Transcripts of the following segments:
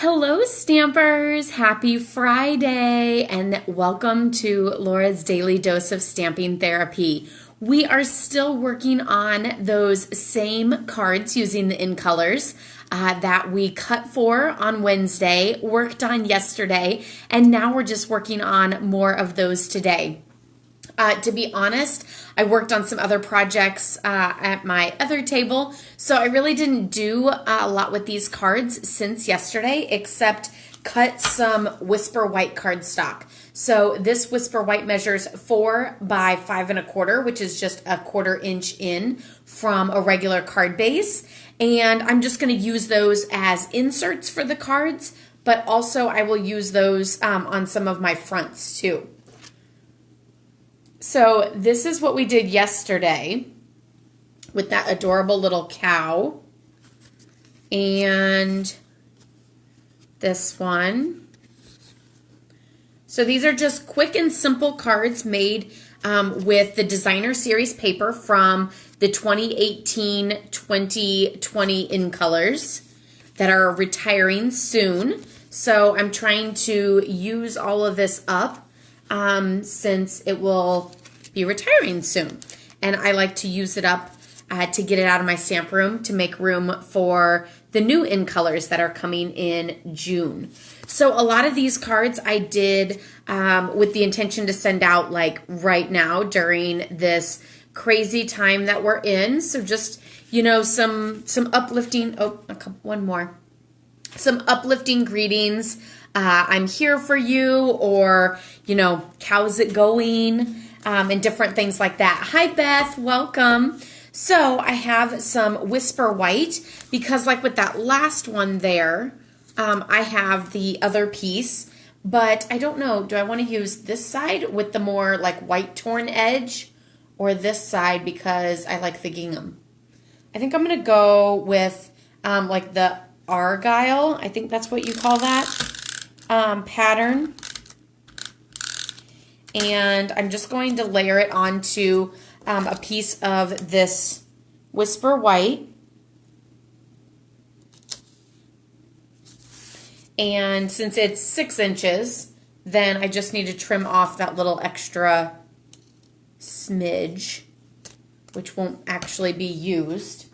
Hello, Stampers! Happy Friday and welcome to Laura's Daily Dose of Stamping Therapy. We are still working on those same cards using the in colors that we cut for on Wednesday, worked on yesterday, and now we're just working on more of those today. To be honest, I worked on some other projects at my other table, so I really didn't do a lot with these cards since yesterday, except cut some Whisper White cardstock. So this Whisper White measures 4 by 5 1/4, which is just a 1/4 inch in from a regular card base. And I'm just going to use those as inserts for the cards, but also I will use those on some of my fronts too. So this is what we did yesterday with that adorable little cow. And this one. So these are just quick and simple cards made with the designer series paper from the 2018-2020 in colors that are retiring soon. So I'm trying to use all of this up since it will be retiring soon. And I like to use it up to get it out of my stamp room to make room for the new in colors that are coming in June. So a lot of these cards I did with the intention to send out like right now during this crazy time that we're in. So just, you know, some uplifting, one more. Some uplifting greetings. I'm here for you, or, you know, how's it going? And different things like that. Hi, Beth. Welcome. So I have some Whisper White because like with that last one there, I have the other piece, but I don't know. Do I want to use this side with the more like white torn edge or this side because I like the gingham? I think I'm going to go with like the Argyle. I think that's what you call that. Pattern, and I'm just going to layer it onto a piece of this Whisper White, and since it's 6 inches, then I just need to trim off that little extra smidge, which won't actually be used.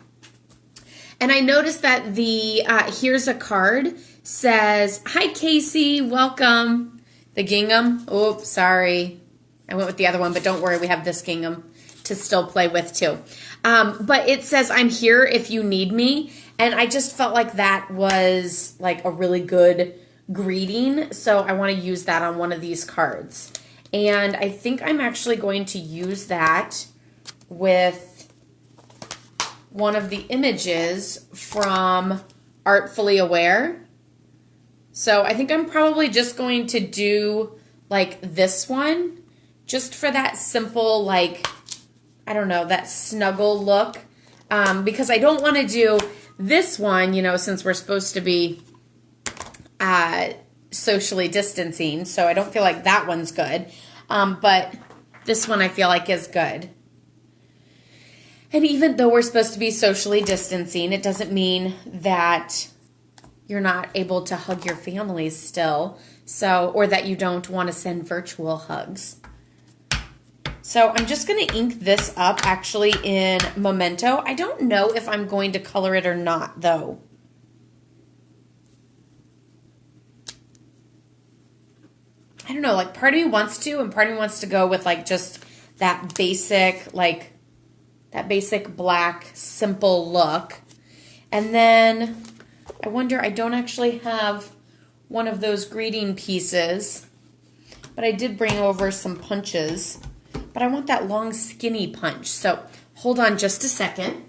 And I noticed that the here's a card says, hi, Casey, welcome. The gingham. Oops, sorry. I went with the other one, but don't worry, we have this gingham to still play with too. But it says, I'm here if you need me. And I just felt like that was like a really good greeting. So I want to use that on one of these cards. And I think I'm actually going to use that with one of the images from Artfully Aware. So I think I'm probably just going to do like this one just for that simple, like, I don't know, that snuggle look. Because I don't want to do this one, you know, since we're supposed to be socially distancing. So I don't feel like that one's good. But this one I feel like is good. And even though we're supposed to be socially distancing, it doesn't mean that you're not able to hug your families still, so, or that you don't want to send virtual hugs. So I'm just going to ink this up actually in Memento. I don't know if I'm going to color it or not though. I don't know, like part of me wants to, and part of me wants to go with like just that basic, like that basic black simple look. And then I wonder, I don't actually have one of those greeting pieces, but I did bring over some punches, but I want that long skinny punch. So hold on just a second.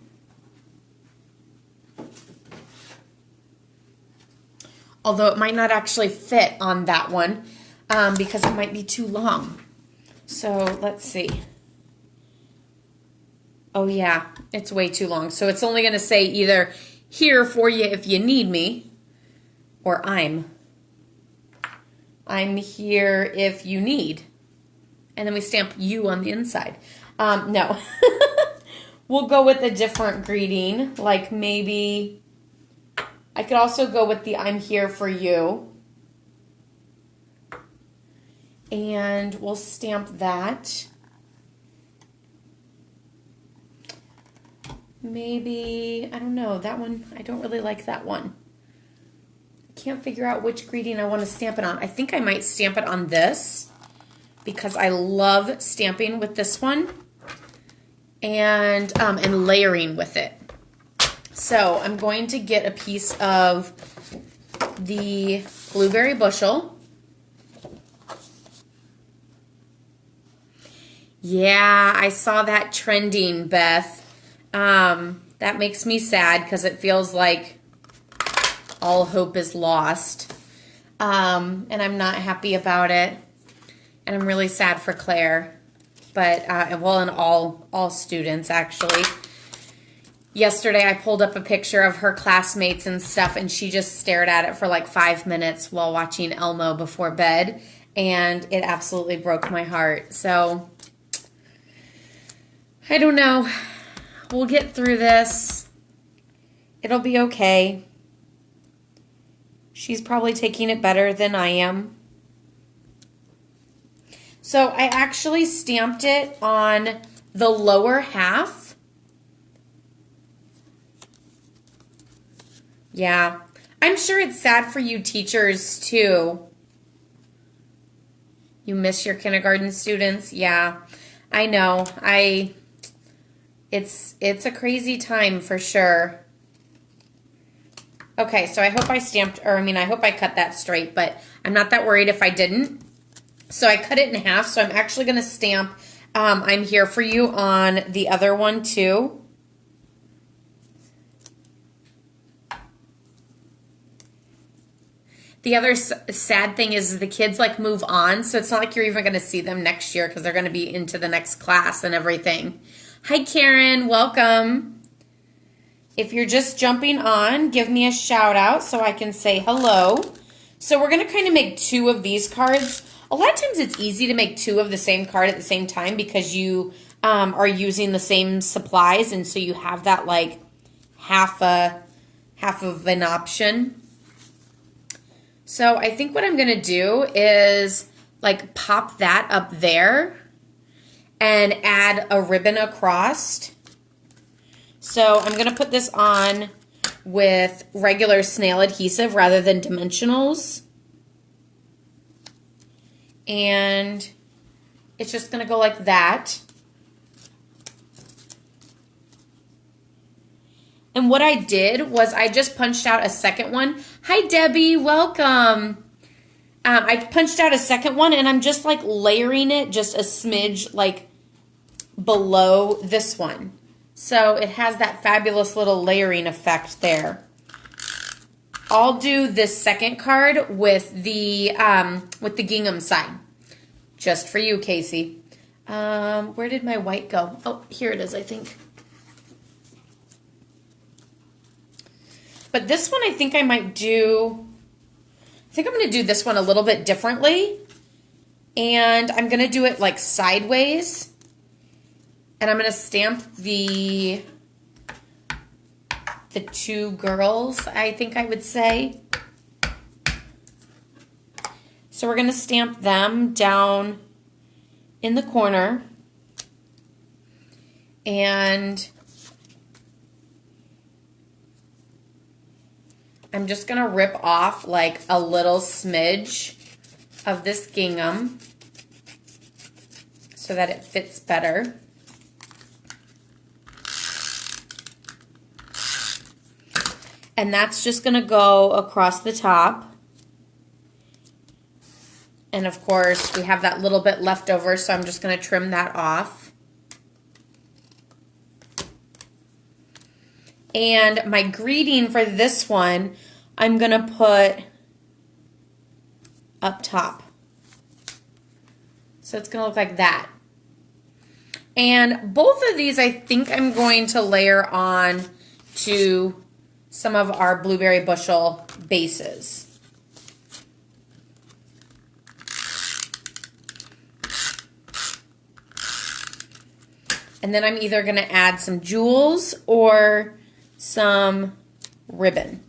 Although it might not actually fit on that one because it might be too long. So let's see. Oh yeah, it's way too long. So it's only going to say either here for you if you need me, or I'm here if you need. And then we stamp you on the inside. No. We'll go with a different greeting, like maybe I could also go with the I'm here for you. And we'll stamp that. Maybe, I don't know, that one, I don't really like that one. Can't figure out which greeting I want to stamp it on. I think I might stamp it on this because I love stamping with this one and layering with it. So I'm going to get a piece of the blueberry bushel. Yeah, I saw that trending, Beth. That makes me sad because it feels like all hope is lost. And I'm not happy about it. And I'm really sad for Claire. But, well, and all students, actually. Yesterday, I pulled up a picture of her classmates and stuff, and she just stared at it for like 5 minutes while watching Elmo before bed. And it absolutely broke my heart. So, I don't know. We'll get through this. It'll be okay. She's probably taking it better than I am. So I actually stamped it on the lower half. Yeah. I'm sure it's sad for you teachers too. You miss your kindergarten students? Yeah. I know. It's a crazy time for sure. Okay, so I hope I I hope I cut that straight, but I'm not that worried if I didn't. So I cut it in half, so I'm actually going to stamp I'm here for you on the other one too. The other sad thing is the kids like move on, so it's not like you're even going to see them next year because they're going to be into the next class and everything. Hi, Karen. Welcome. If you're just jumping on, give me a shout out so I can say hello. So we're going to kind of make 2 of these cards. A lot of times it's easy to make 2 of the same card at the same time because you are using the same supplies, and so you have that like half of an option. So I think what I'm going to do is like pop that up there and add a ribbon across. So I'm going to put this on with regular snail adhesive rather than dimensionals. And it's just going to go like that. And what I did was I just punched out a second one. Hi, Debbie. Welcome. I punched out a second one, and I'm just like layering it just a smidge like below this one. So it has that fabulous little layering effect there. I'll do this second card with the gingham side. Just for you, Casey. Where did my white go? Oh, here it is, I think. But this one I think I might do, I think I'm going to do this one a little bit differently. And I'm going to do it like sideways. And I'm going to stamp the 2 girls, I think I would say. So we're going to stamp them down in the corner. And I'm just going to rip off like a little smidge of this gingham so that it fits better. And that's just going to go across the top. And of course, we have that little bit left over, so I'm just going to trim that off. And my greeting for this one, I'm going to put up top. So it's going to look like that. And both of these, I think I'm going to layer on to some of our blueberry bushel bases. And then I'm either going to add some jewels or some ribbon.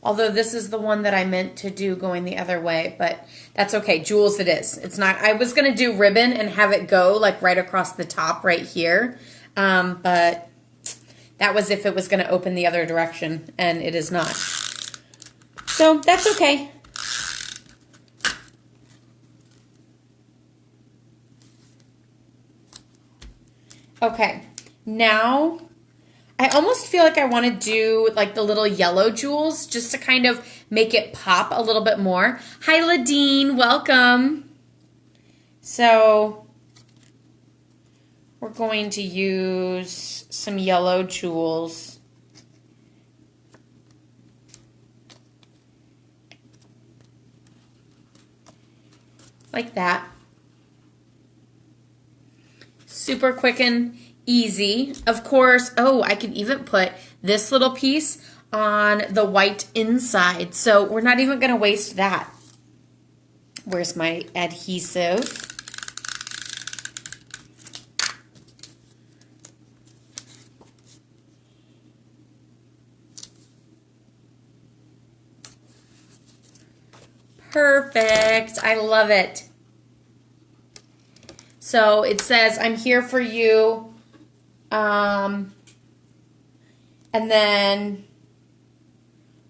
Although this is the one that I meant to do going the other way, but that's okay. Jewels it is. It's not, I was going to do ribbon and have it go like right across the top right here. But that was if it was going to open the other direction, and it is not. So that's okay. Okay, now I almost feel like I want to do like the little yellow jewels just to kind of make it pop a little bit more. Hi, Ladine, welcome. So we're going to use some yellow jewels. Like that. Super quick and easy. Of course, oh, I can even put this little piece on the white inside. So we're not even going to waste that. Where's my adhesive? Perfect. I love it. So it says, I'm here for you. And then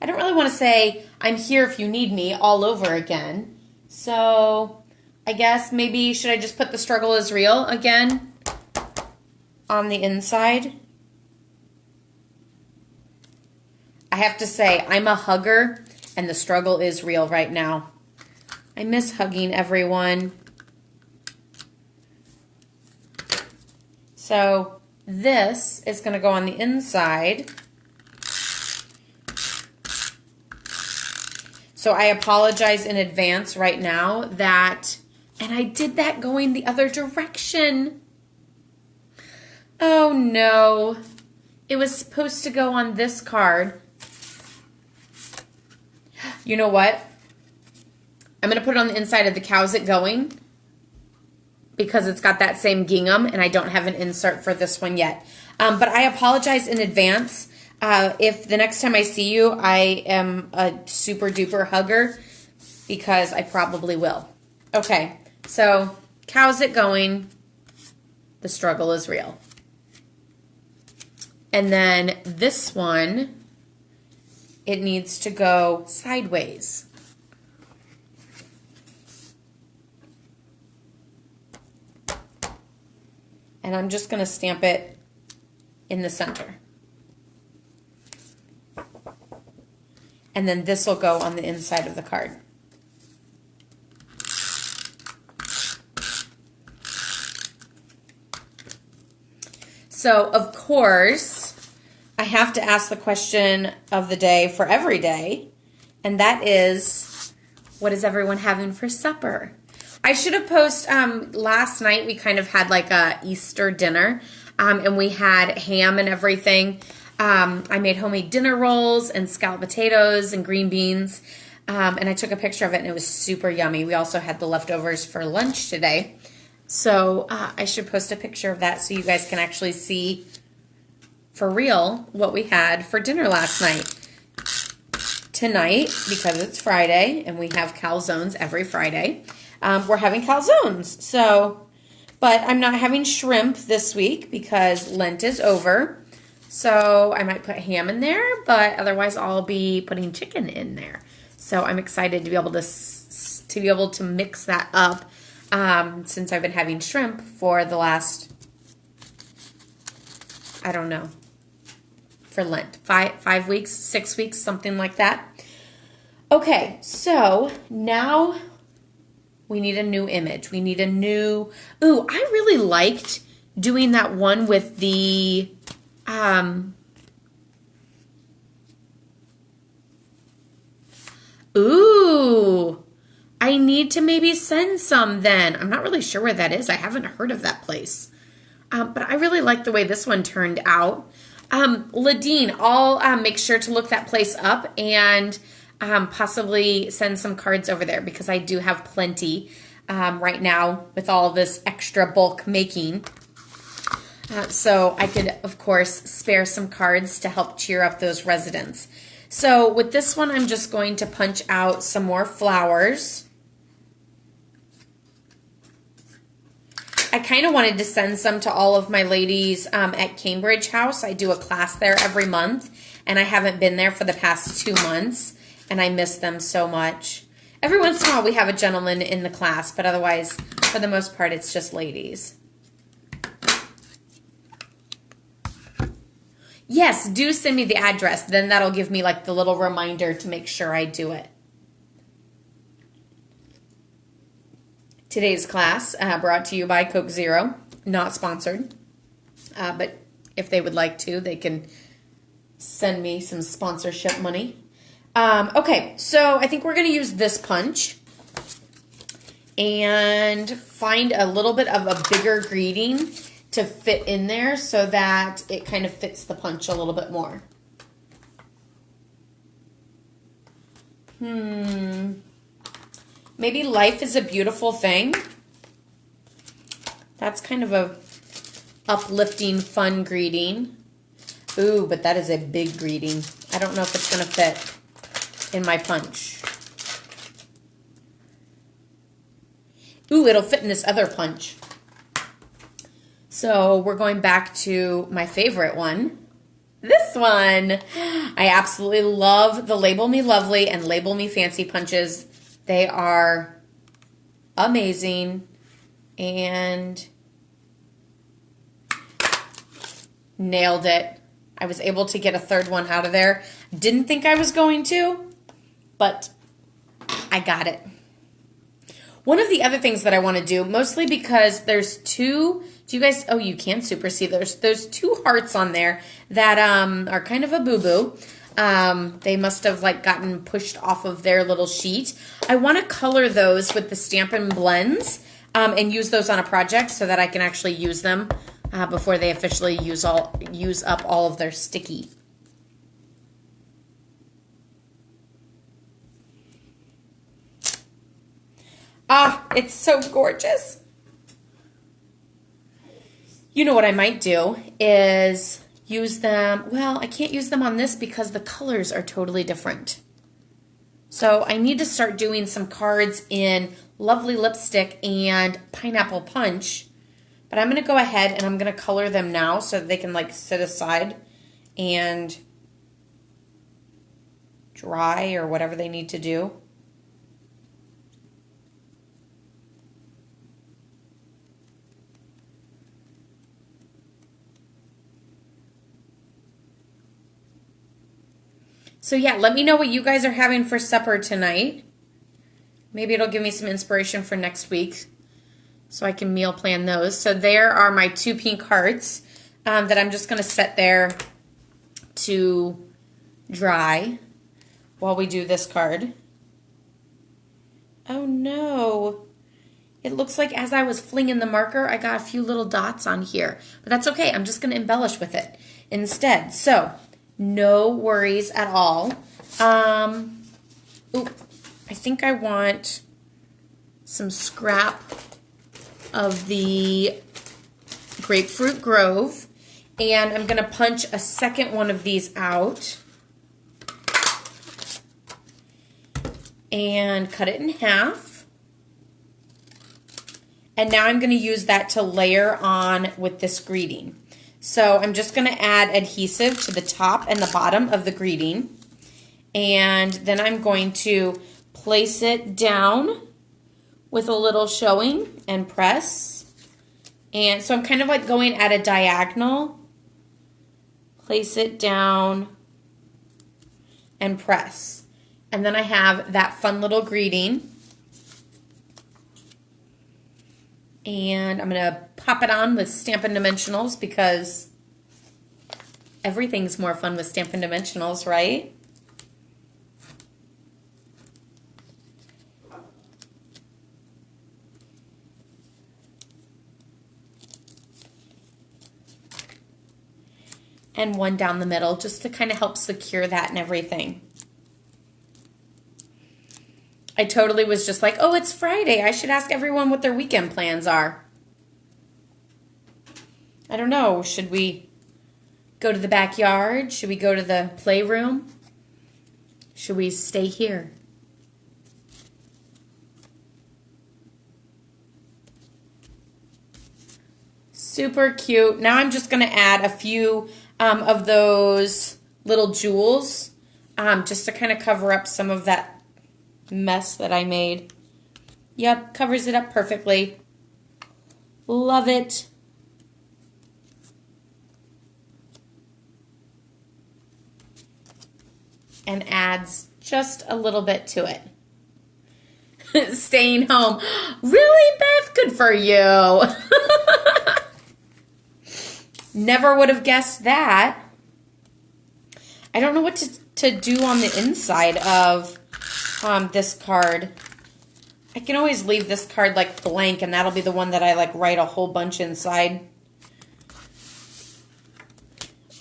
I don't really want to say, I'm here if you need me all over again. So I guess maybe should I just put the struggle is real again on the inside? I have to say, I'm a hugger and the struggle is real right now. I miss hugging everyone. So this is going to go on the inside. So I apologize in advance right now that, and I did that going the other direction. Oh no. It was supposed to go on this card. You know what? I'm going to put it on the inside of the Cow's It Going, because it's got that same gingham, and I don't have an insert for this one yet. But I apologize in advance. If the next time I see you, I am a super duper hugger, because I probably will. Okay, so Cow's It Going, the struggle is real. And then this one, it needs to go sideways. And I'm just going to stamp it in the center. And then this will go on the inside of the card. So, of course, I have to ask the question of the day for every day, and that is, what is everyone having for supper? I should have posted, last night we kind of had like a Easter dinner, and we had ham and everything. I made homemade dinner rolls and scalloped potatoes and green beans, and I took a picture of it and it was super yummy. We also had the leftovers for lunch today. So I should post a picture of that so you guys can actually see for real what we had for dinner last night. Tonight, because it's Friday and we have calzones every Friday, we're having calzones. So, but I'm not having shrimp this week because Lent is over. So I might put ham in there, but otherwise I'll be putting chicken in there. So I'm excited to be able to mix that up, since I've been having shrimp for the last, I don't know, for Lent, 5 weeks, 6 weeks, something like that. Okay, so now we need a new image. We need a new, ooh, I really liked doing that one with the, ooh, I need to maybe send some then. I'm not really sure where that is. I haven't heard of that place. But I really like the way this one turned out. Ladine, I'll make sure to look that place up and possibly send some cards over there because I do have plenty right now with all this extra bulk making. So I could, of course, spare some cards to help cheer up those residents. So with this one, I'm just going to punch out some more flowers. I kind of wanted to send some to all of my ladies at Cambridge House. I do a class there every month, and I haven't been there for the past 2 months, and I miss them so much. Every once in a while, we have a gentleman in the class, but otherwise, for the most part, it's just ladies. Yes, do send me the address. Then that'll give me like the little reminder to make sure I do it. Today's class brought to you by Coke Zero, not sponsored, but if they would like to, they can send me some sponsorship money. Okay, so I think we're going to use this punch and find a little bit of a bigger greeting to fit in there so that it kind of fits the punch a little bit more. Maybe life is a beautiful thing. That's kind of a uplifting, fun greeting. Ooh, but that is a big greeting. I don't know if it's going to fit in my punch. Ooh, it'll fit in this other punch. So we're going back to my favorite one. This one. I absolutely love the Label Me Lovely and Label Me Fancy punches. They are amazing and nailed it. I was able to get a third one out of there. Didn't think I was going to, but I got it. One of the other things that I want to do, mostly because there's two, do you guys, oh, you can super see, there's 2 hearts on there that are kind of a boo-boo. They must have like gotten pushed off of their little sheet. I want to color those with the Stampin' blends and use those on a project so that I can actually use them before they officially use up all of their sticky. Ah, it's so gorgeous. You know what I might do is use them, well, I can't use them on this because the colors are totally different. So I need to start doing some cards in Lovely Lipstick and Pineapple Punch, but I'm going to go ahead and I'm going to color them now so that they can like sit aside and dry or whatever they need to do. So yeah, let me know what you guys are having for supper tonight. Maybe it'll give me some inspiration for next week so I can meal plan those. So there are my 2 pink hearts that I'm just going to set there to dry while we do this card. Oh no. It looks like as I was flinging the marker, I got a few little dots on here. But that's okay. I'm just going to embellish with it instead. So no worries at all. Ooh, I think I want some scrap of the Grapefruit Grove, and I'm going to punch a second one of these out and cut it in half. And now I'm going to use that to layer on with this greeting. So I'm just going to add adhesive to the top and the bottom of the greeting. And then I'm going to place it down with a little showing and press. And so I'm kind of like going at a diagonal. Place it down and press. And then I have that fun little greeting. And I'm going to pop it on with Stampin' Dimensionals because everything's more fun with Stampin' Dimensionals, right? And one down the middle just to kind of help secure that and everything. I totally was just like, oh, it's Friday. I should ask everyone what their weekend plans are. I don't know. Should we go to the backyard? Should we go to the playroom? Should we stay here? Super cute. Now I'm just going to add a few of those little jewels just to kind of cover up some of that mess that I made. Yep, covers it up perfectly. Love it. And adds just a little bit to it. Staying home. Really, Beth? Good for you. Never would have guessed that. I don't know what to do on the inside of this card. I can always leave this card like blank, and that'll be the one that I like write a whole bunch inside.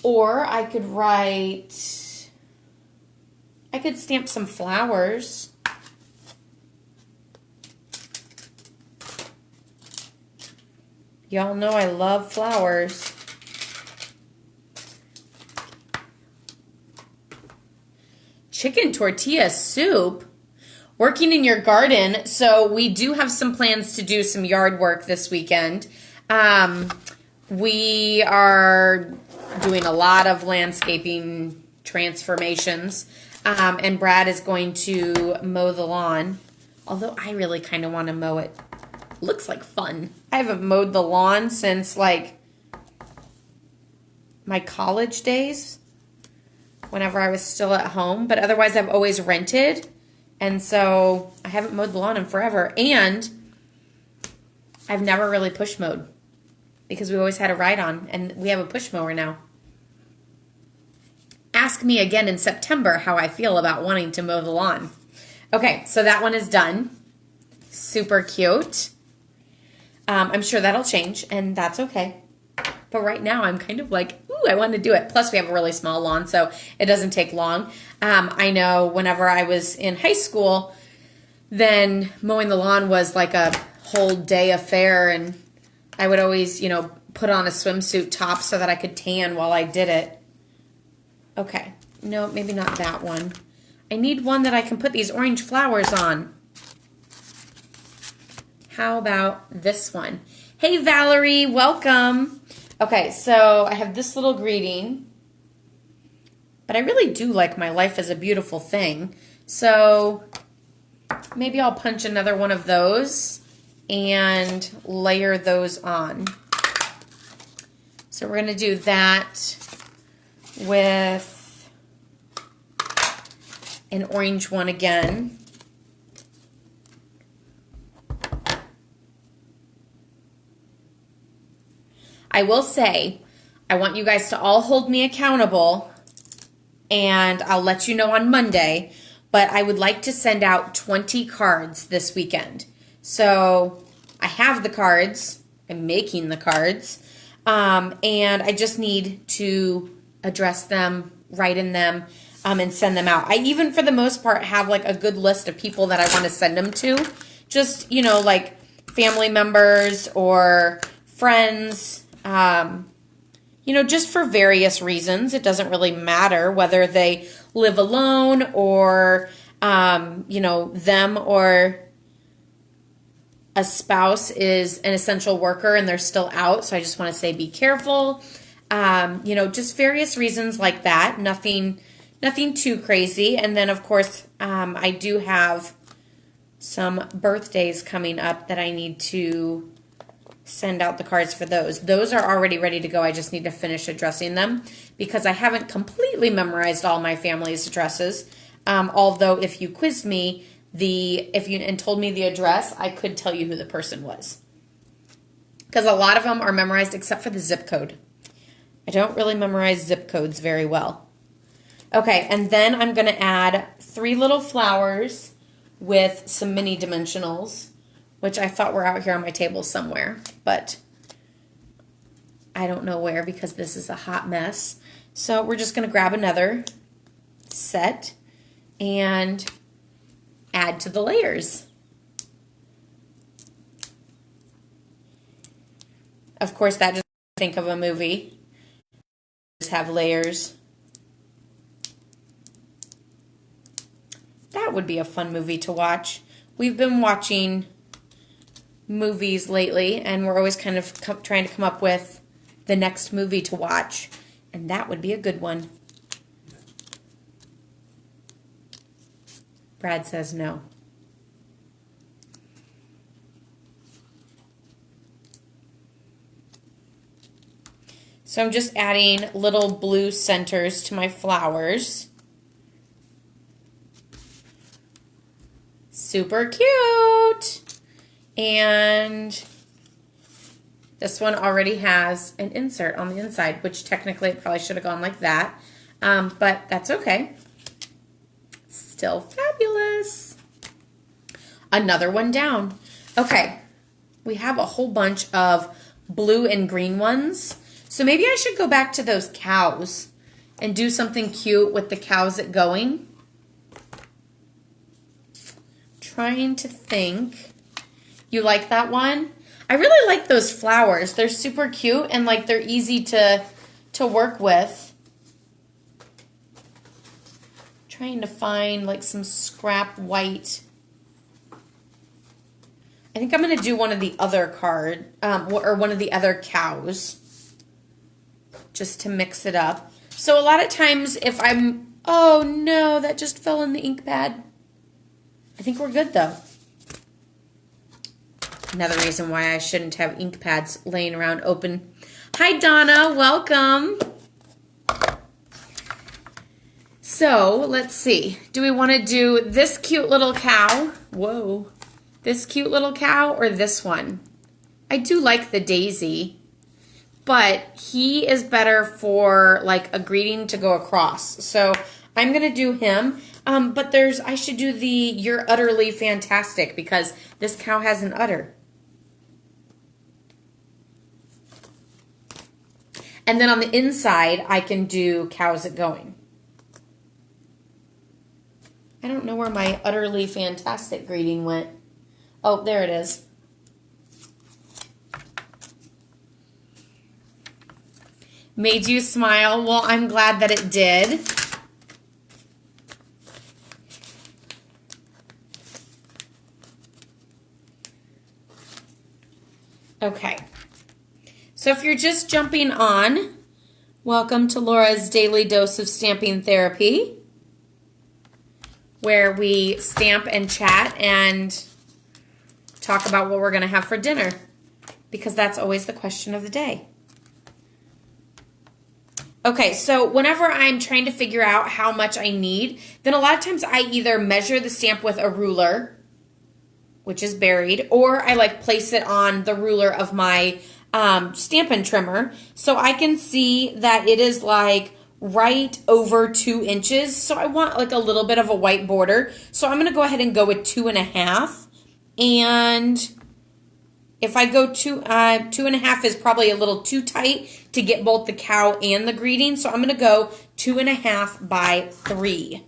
Or I could stamp some flowers. Y'all know I love flowers. Chicken tortilla soup. Working in your garden. So we do have some plans to do some yard work this weekend. We are doing a lot of landscaping transformations. And Brad is going to mow the lawn. Although I really kind of want to mow it. Looks like fun. I haven't mowed the lawn since like my college days. Whenever I was still at home. But otherwise I've always rented. And so I haven't mowed the lawn in forever. And I've never really push mowed. Because we always had a ride on. And we have a push mower now. Ask me again in September how I feel about wanting to mow the lawn. Okay, so that one is done. Super cute. I'm sure that'll change. And that's okay. But right now, I'm kind of like, ooh, I want to do it. Plus, we have a really small lawn, so it doesn't take long. I know whenever I was in high school, then mowing the lawn was like a whole day affair. And I would always, you know, put on a swimsuit top so that I could tan while I did it. Okay. No, maybe not that one. I need one that I can put these orange flowers on. How about this one? Hey, Valerie, welcome. Okay, so I have this little greeting, but I really do like my life is a beautiful thing. So maybe I'll punch another one of those and layer those on. So we're going to do that with an orange one again. I will say, I want you guys to all hold me accountable, and I'll let you know on Monday, but I would like to send out 20 cards this weekend. So I have the cards, I'm making the cards, and I just need to address them, write in them, and send them out. I even, for the most part, have like a good list of people that I want to send them to. Just, you know, like family members or friends, you know, just for various reasons. It doesn't really matter whether they live alone or, you know, them or a spouse is an essential worker and they're still out. So I just want to say be careful. You know, just various reasons like that. Nothing too crazy. And then, of course, I do have some birthdays coming up that I need to send out the cards for those. Those are already ready to go. I just need to finish addressing them because I haven't completely memorized all my family's addresses. Although if you quizzed me and told me the address, I could tell you who the person was. Because a lot of them are memorized except for the zip code. I don't really memorize zip codes very well. Okay, and then I'm going to add 3 little flowers with some mini dimensionals, which I thought were out here on my table somewhere, but I don't know where because this is a hot mess. So we're just going to grab another set and add to the layers. Of course, that just think of a movie. Just have layers. would be a fun movie to watch. We've been watching movies lately, and we're always kind of trying to come up with the next movie to watch, and that would be a good one. Brad says no. So I'm just adding little blue centers to my flowers. Super cute. And this one already has an insert on the inside, which technically it probably should have gone like that. But that's okay. Still fabulous. Another one down. Okay, we have a whole bunch of blue and green ones. So maybe I should go back to those cows and do something cute with the cows going. Trying to think. You like that one? I really like those flowers. They're super cute and like they're easy to work with. Trying to find like some scrap white. I think I'm going to do one of the other or one of the other cows. Just to mix it up. So a lot of times if oh no, that just fell in the ink pad. I think we're good though. Another reason why I shouldn't have ink pads laying around open. Hi Donna, welcome. So let's see. Do we want to do this cute little cow? Whoa. This cute little cow or this one? I do like the daisy. But he is better for like a greeting to go across. So I'm going to do him. But I should do the You're Utterly Fantastic because this cow has an udder. And then on the inside, I can do How's It Going? I don't know where my Utterly Fantastic greeting went. Oh, there it is. Made you smile. Well, I'm glad that it did. Okay. So if you're just jumping on, welcome to Laura's Daily Dose of Stamping Therapy, where we stamp and chat and talk about what we're going to have for dinner, because that's always the question of the day. Okay, so whenever I'm trying to figure out how much I need, then a lot of times I either measure the stamp with a ruler, which is buried, or I like place it on the ruler of my Stampin' trimmer, so I can see that it is like right over 2 inches. So I want like a little bit of a white border. So I'm going to go ahead and go with 2.5. And if I go 2.5 is probably a little too tight to get both the cow and the greeting. So I'm going to go 2.5 by 3.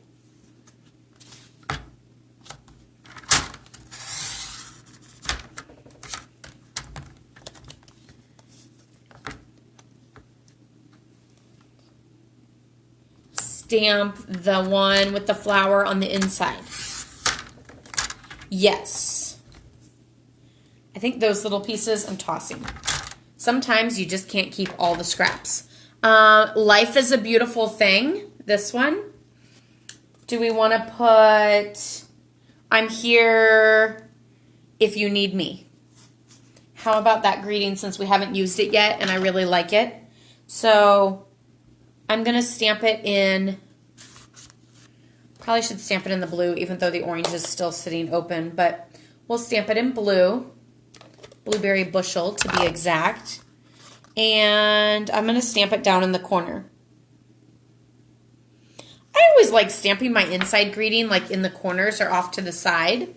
Stamp the one with the flower on the inside. Yes. I think those little pieces I'm tossing. Sometimes you just can't keep all the scraps. Life is a Beautiful Thing. This one. Do we want to put I'm here if you need me? How about that greeting, since we haven't used it yet and I really like it? So I'm going to stamp it in, probably should stamp it in the blue, even though the orange is still sitting open, but we'll stamp it in blue, blueberry bushel to be exact, and I'm going to stamp it down in the corner. I always like stamping my inside greeting like in the corners or off to the side,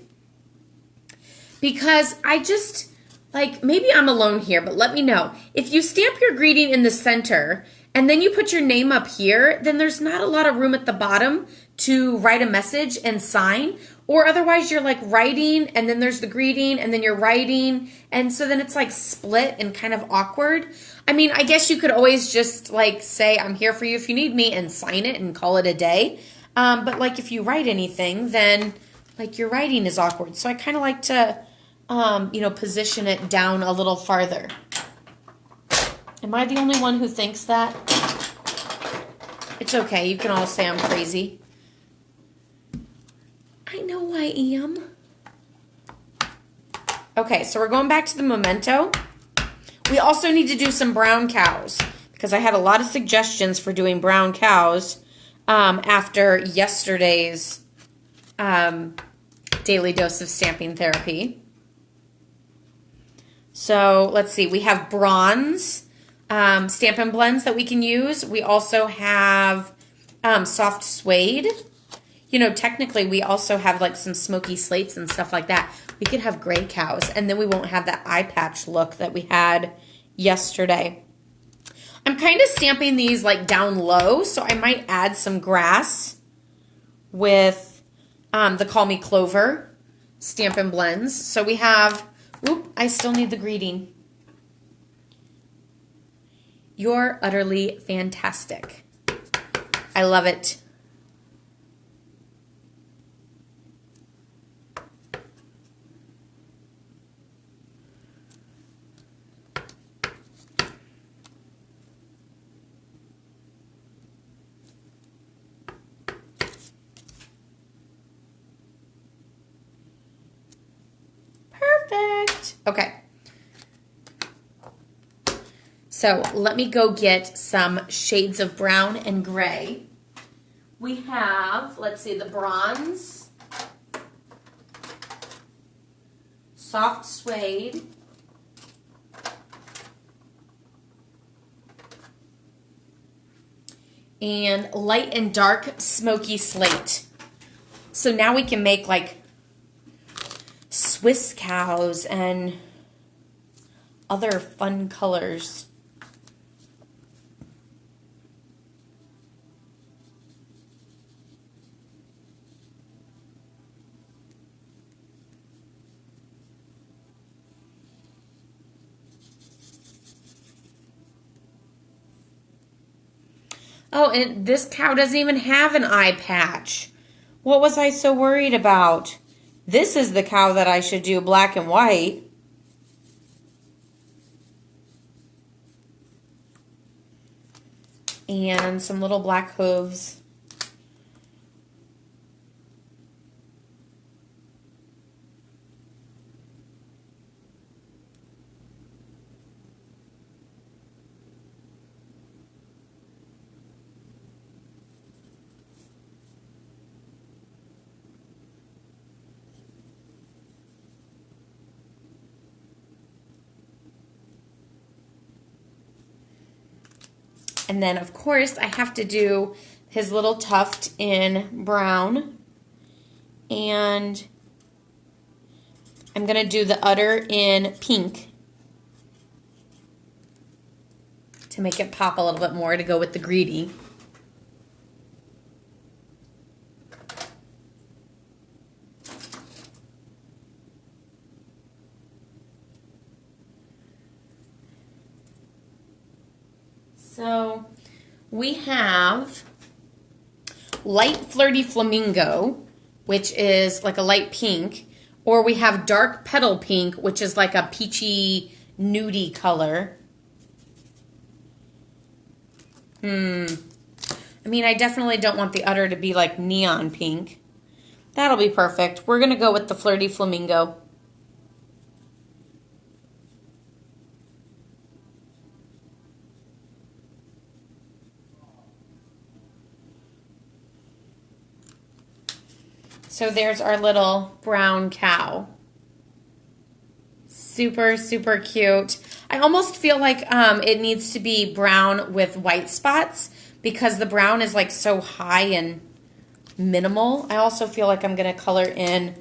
because I just, like, maybe I'm alone here, but let me know. If you stamp your greeting in the center and then you put your name up here, then there's not a lot of room at the bottom to write a message and sign. Or otherwise you're like writing and then there's the greeting and then you're writing. And so then it's like split and kind of awkward. I mean, I guess you could always just like say, I'm here for you if you need me, and sign it and call it a day. But like if you write anything, then like your writing is awkward. So I kind of like to, you know, position it down a little farther. Am I the only one who thinks that? It's okay. You can all say I'm crazy. I know I am. Okay, so we're going back to the memento. We also need to do some brown cows because I had a lot of suggestions for doing brown cows after yesterday's daily dose of stamping therapy. So let's see. We have bronze Stampin' blends that we can use. We also have soft suede. You know, technically we also have like some smoky slates and stuff like that. We could have gray cows, and then we won't have that eye patch look that we had yesterday. I'm kind of stamping these like down low, so I might add some grass with the Call Me Clover Stampin' blends. So we have, oop, I still need the greeting. You're utterly fantastic. I love it. Perfect. Okay. So let me go get some shades of brown and gray. We have, let's see, the bronze, soft suede, and light and dark smoky slate. So now we can make like Swiss cows and other fun colors. Oh, and this cow doesn't even have an eye patch. What was I so worried about? This is the cow that I should do black and white. And some little black hooves. And then, of course, I have to do his little tuft in brown. And I'm going to do the udder in pink to make it pop a little bit more to go with the greedy. So we have light flirty flamingo, which is like a light pink, or we have dark petal pink, which is like a peachy nudie color. I mean, I definitely don't want the udder to be like neon pink. That'll be perfect. We're going to go with the flirty flamingo. So there's our little brown cow. Super, super cute. I almost feel like it needs to be brown with white spots because the brown is like so high and minimal. I also feel like I'm going to color in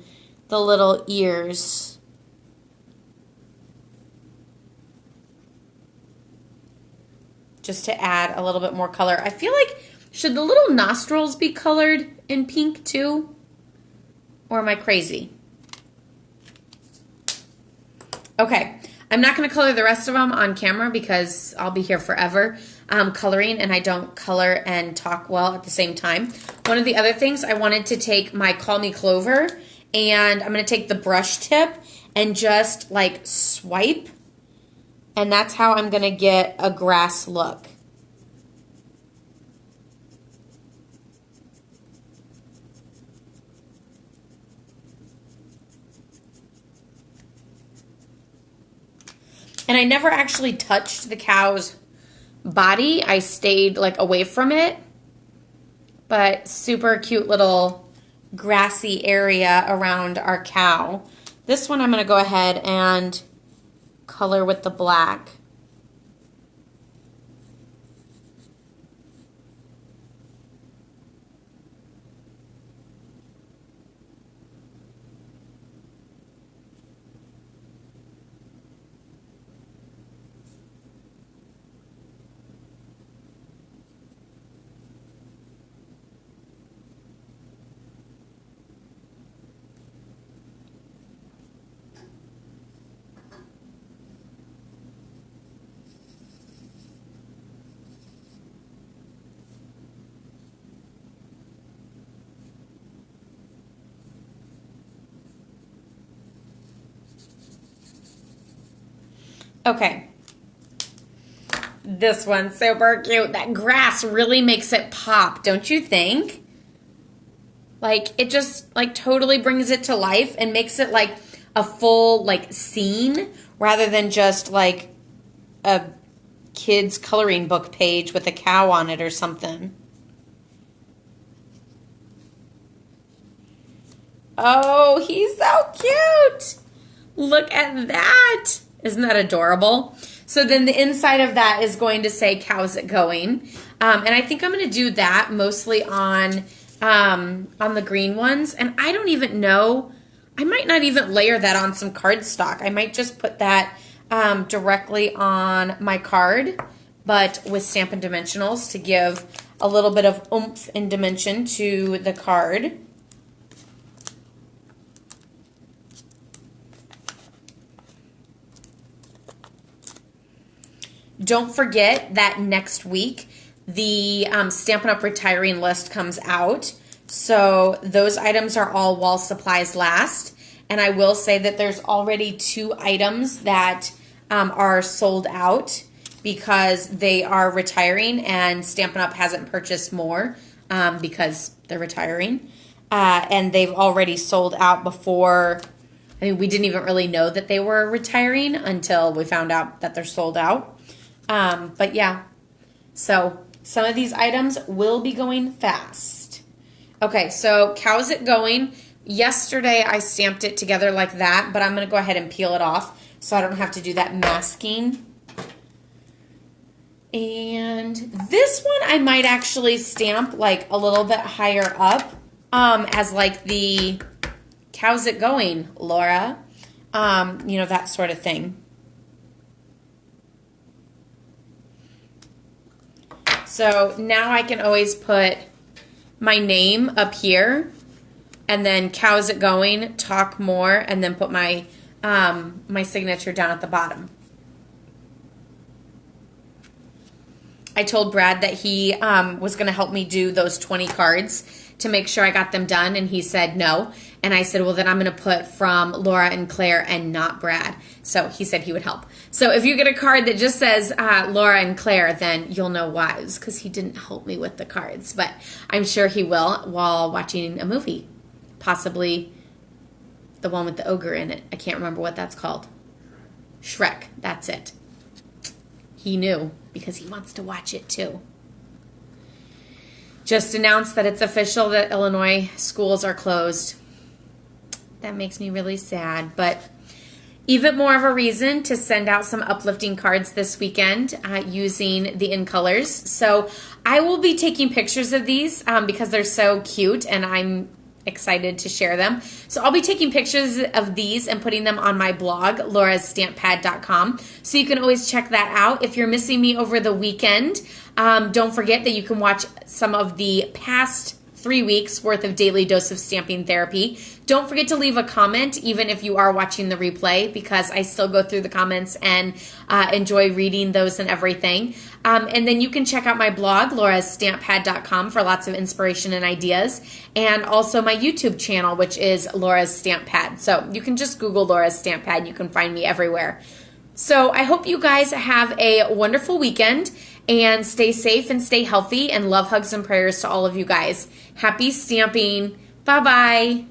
the little ears. Just to add a little bit more color. I feel like, should the little nostrils be colored in pink too? Or am I crazy? Okay, I'm not going to color the rest of them on camera because I'll be here forever. coloring, and I don't color and talk well at the same time. One of the other things, I wanted to take my Call Me Clover, and I'm going to take the brush tip and just like swipe, and that's how I'm going to get a grass look. And I never actually touched the cow's body. I stayed like away from it. But super cute little grassy area around our cow. This one I'm going to go ahead and color with the black. Okay. This one's super cute. That grass really makes it pop, don't you think? Like, it just, like, totally brings it to life and makes it, like, a full, like, scene rather than just, like, a kid's coloring book page with a cow on it or something. Oh, he's so cute. Look at that. Isn't that adorable? So then the inside of that is going to say, "How's it going?" And I think I'm going to do that mostly on the green ones. And I don't even know. I might not even layer that on some cardstock. I might just put that directly on my card, but with Stampin' Dimensionals to give a little bit of oomph and dimension to the card. Don't forget that next week the Stampin' Up! Retiring list comes out. So those items are all while supplies last. And I will say that there's already 2 items that are sold out because they are retiring, and Stampin' Up! Hasn't purchased more because they're retiring. And they've already sold out before. I mean, we didn't even really know that they were retiring until we found out that they're sold out. But yeah, so some of these items will be going fast. Okay, so how's it going? Yesterday I stamped it together like that, but I'm going to go ahead and peel it off so I don't have to do that masking. And this one I might actually stamp like a little bit higher up as like the "How's it going, Laura?" You know, that sort of thing. So now I can always put my name up here, and then "How's it going?" Talk more, and then put my my signature down at the bottom. I told Brad that he was going to help me do those 20 cards to make sure I got them done, and he said no. And I said, well, then I'm going to put from Laura and Claire and not Brad. So he said he would help. So if you get a card that just says Laura and Claire, then you'll know why. It was because he didn't help me with the cards. But I'm sure he will while watching a movie. Possibly the one with the ogre in it. I can't remember what that's called. Shrek. That's it. He knew because he wants to watch it too. Just announced that it's official that Illinois schools are closed. That makes me really sad, but even more of a reason to send out some uplifting cards this weekend using the In Colors. So I will be taking pictures of these because they're so cute, and I'm excited to share them. So I'll be taking pictures of these and putting them on my blog, laurastamppad.com. So you can always check that out. If you're missing me over the weekend, don't forget that you can watch some of the past 3 weeks worth of Daily Dose of Stamping Therapy. Don't forget to leave a comment, even if you are watching the replay, because I still go through the comments and enjoy reading those and everything. And then you can check out my blog, laurastamppad.com, for lots of inspiration and ideas. And also my YouTube channel, which is Laura's Stamp Pad. So you can just Google Laura's Stamp Pad. You can find me everywhere. So I hope you guys have a wonderful weekend and stay safe and stay healthy, and love, hugs, and prayers to all of you guys. Happy stamping. Bye-bye.